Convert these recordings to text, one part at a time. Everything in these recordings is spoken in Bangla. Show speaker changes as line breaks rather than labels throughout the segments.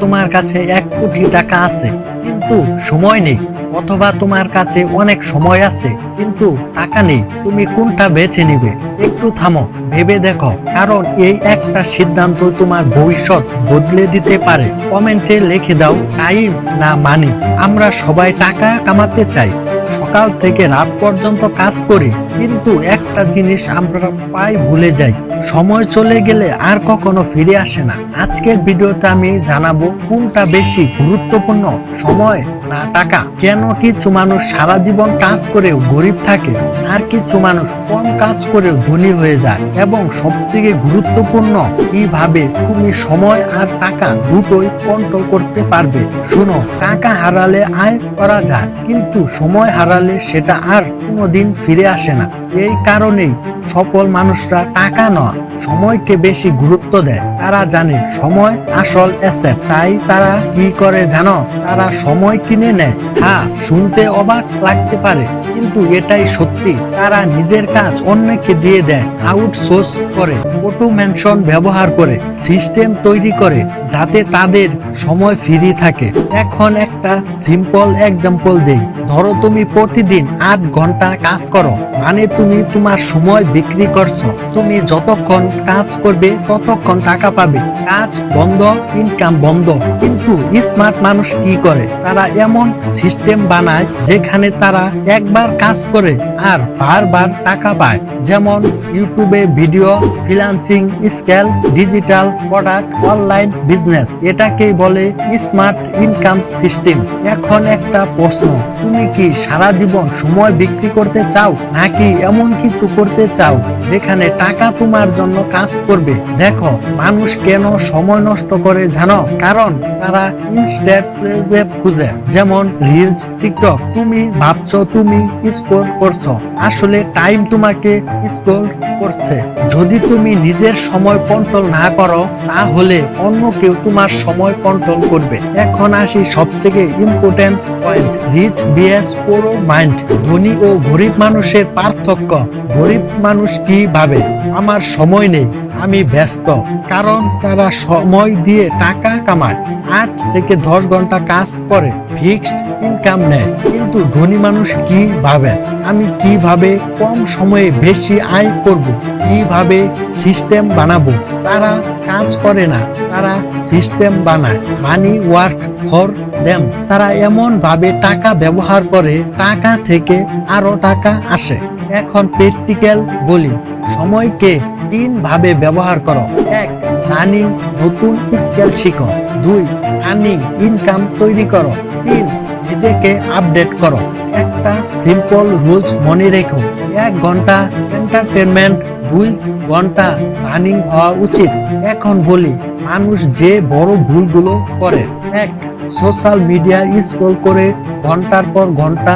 তোমার কাছে 1 কোটি টাকা আছে কিন্তু সময় নেই, অথবা তোমার কাছে অনেক সময় আছে কিন্তু টাকা নেই, তুমি কোনটা বেছে নিবে? একটু থামো, ভেবে দেখো, কারণ এই একটা সিদ্ধান্ত তোমার ভবিষ্যৎ বদলে দিতে পারে। কমেন্টে লিখে দাও, টাইম না মানি। আমরা সবাই টাকা কামাতে চাই, সকাল থেকে রাত পর্যন্ত কাজ করি, কিন্তু একটা জিনিস আমরা প্রায় ভুলে যাই, সময় চলে গেলে আর কখনো ফিরে আসে না। আজকের ভিডিওতে আমি জানাবো কোনটা বেশি গুরুত্বপূর্ণ, সময় না টাকা। কেন কিছু মানুষ সারা জীবন কাজ করেও গরিব থাকে, আর কিছু মানুষ কম কাজ করেও ধনী হয়ে যায়, এবং সবচেয়ে গুরুত্বপূর্ণ, কিভাবে তুমি সময় আর টাকা দুটোই কন্ট্রোল করতে পারবে। শুনো, টাকা হারালে আয় করা যায়, কিন্তু সময় হারালে সেটা আর কোনোদিন ফিরে আসে না। এই কারণেই সফল মানুষরা টাকা নয়, সময়কে বেশি গুরুত্ব দেয়। তারা জানে সময় আসল অ্যাসেট, তাই তারা কি করে জানো? তারা সময় কিনে নেয়। হ্যাঁ, শুনতে অবাক লাগতে পারে, কিন্তু এটাই সত্যি। তারা নিজের কাজ অন্যকে দিয়ে দেয়, আউটসোর্স করে, অটোমেশন ব্যবহার করে, সিস্টেম তৈরি করে, যাতে তাদের সময় ফ্রি থাকে। এখন একটা সিম্পল এক্সাম্পল দেই। ধরো তুমি প্রতিদিন 8 ঘন্টা কাজ করো, মানে তুমি তোমার সময় বিক্রি করছো। তুমি যতক্ষণ কাজ করবে ততক্ষণ টাকা পাবে, কাজ বন্ধ ইনকাম বন্ধ। কিন্তু স্মার্ট মানুষ কি করে? তারা এমন সিস্টেম বানায় যেখানে তারা একবার কাজ করে আর বারবার টাকা পায়। যেমন ইউটিউবে video, freelancing, scale, digital product, online business. এটাকেই বলে স্মার্ট ইনকাম সিস্টেম। এখন একটা প্রশ্ন, তুমি কি সারা জীবন সময় বিক্রি করতে চাও, নাকি এমন কিছু করতে চাও যেখানে টাকা তোমার জন্য কাজ করবে? দেখো, মানুষ কেন সময় নষ্ট করে জানো? কারণ তারা ইনস্ট্যান্ট খুঁজে, যেমন রিলস, টিকটক। তুমি ভাবছো তুমি স্ক্রল করছো, আসলে টাইম তোমাকে স্ক্রল করছে। যদি তুমি নিজের সময় কন্ট্রোল না করো, তাহলে অন্য কেউ তোমার সময় কন্ট্রোল করবে। এখন আসি সবচেয়ে ইম্পর্টেন্ট পয়েন্ট, রিচ বিএস পুরো মাইন্ড। ধনী ও গরিব মানুষের পার্থক্য। গরিব মানুষ কি ভাবে? আমার সময় নেই, আমি ব্যস্ত। কারণ তারা সময় দিয়ে টাকা কামায়, 8 থেকে 10 ঘন্টা কাজ করে, ফিক্সড ইনকাম নেয়। কিন্তু ধনী মানুষ কি ভাবে? আমি কিভাবে কম সময়ে বেশি আয় করব, কিভাবে সিস্টেম বানাবো। তারা কাজ করে না, তারা সিস্টেম বানায়, মানি ওয়ার্ক ফর দেম। তারা এমন ভাবে টাকা ব্যবহার করে, টাকা থেকে আরো টাকা আসে। এখন প্র্যাকটিক্যাল বলি, সময়কে 3 ভাবে ব্যবহার করো। 1, লার্নিং, নতুন স্কিল শিখো। 2, আর্নিং, ইনকাম তৈরি করো। 3, নিজেকে আপডেট করো। একটা সিম্পল রুলস মনে রেখো, 1 ঘন্টা এন্টারটেনমেন্ট, 2 ঘন্টা রানিং হওয়া উচিত। এখন বলি, মানুষ যে বড় ভুলগুলো করে। 1, সোশ্যাল মিডিয়া স্ক্রল করে ঘন্টার পর ঘন্টা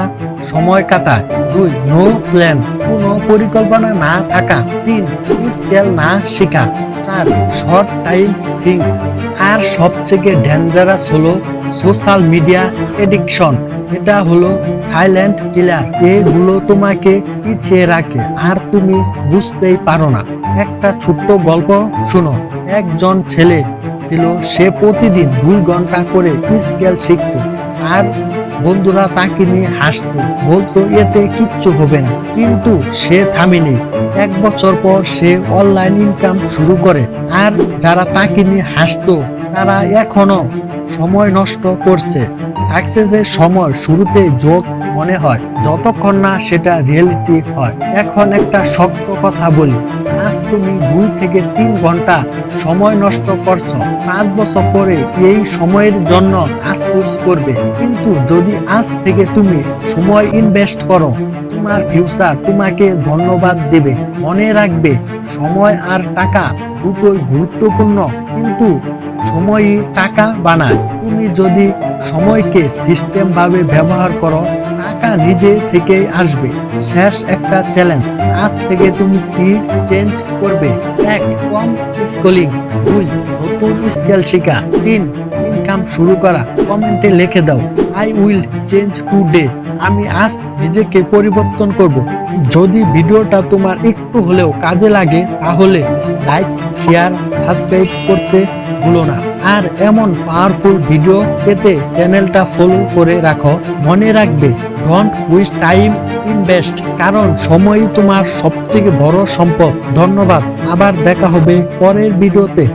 সময় কাটায়। 2, নো প্ল্যান, কোনো পরিকল্পনা না থাকা। 3, স্কিল না শেখা। 4, শর্ট টাইম থিংস। আর সবচেয়ে ডেঞ্জারাস হলো সোশ্যাল মিডিয়া এডিকশন। এটা হলো সাইলেন্ট কিলার। এগুলো তোমাকে পিছিয়ে রাখে আর তুমি বুঝতেই পারো না। একটা ছোট্ট গল্প শুনো। একজন ছেলে ছিল, সে প্রতিদিন 2 ঘন্টা করে স্কেল শিখত, আর বন্ধুরা তাকে নিয়ে হাসতো, বলতো এতে কিচ্ছু হবে না। কিন্তু সে থামেনি। 1 বছর পর সে অনলাইন ইনকাম শুরু করে, আর যারা তাকে নিয়ে হাসতো তারা এখনো সময় নষ্ট করছে। সাকসেসের সময় শুরুতে যোগ মনে হয়, যতক্ষণ না সেটা রিয়েলিটি হয়। এখন একটা শক্ত কথা বলি, আজ তুমি 2 থেকে 3 ঘন্টা সময় নষ্ট করছো, 5 বছর পরে এই সময়ের জন্য আফসোস করবে। কিন্তু যদি আজ থেকে তুমি সময় ইনভেস্ট করো, তোমার ফিউচার তোমাকে ধন্যবাদ দেবে। মনে রাখবে, সময় আর টাকা দুটোই গুরুত্বপূর্ণ, কিন্তু সময়ই টাকা বানায়। তুমি যদি সময়কে সিস্টেম ভাবে ব্যবহার করো, টাকা নিজে থেকেই আসবে। শেষ একটা চ্যালেঞ্জ, আজ থেকে তুমি কি চেঞ্জ করবে? 1, কম স্কুলিং। 2, নতুন স্কিল শেখা। 3, ইনকাম কাম শুরু করা? কমেন্টে লিখে দাও, আই উইল চেঞ্জ টুডে। আমি আজ নিজেকে পরিবর্তন করব। যদি ভিডিওটা তোমার একটু হলেও কাজে লাগে তাহলে লাইক, শেয়ার, সাবস্ক্রাইব করতে ভুলো না। আর এমন পাওয়ারফুল ভিডিও পেতে চ্যানেলটা ফলো করে রাখো। মনে রাখবে, ডোন্ট ওয়েস্ট টাইম, ইনভেস্ট, কারণ সময়ই তোমার সবথেকে বড় সম্পদ। ধন্যবাদ, আবার দেখা হবে পরের ভিডিওতে।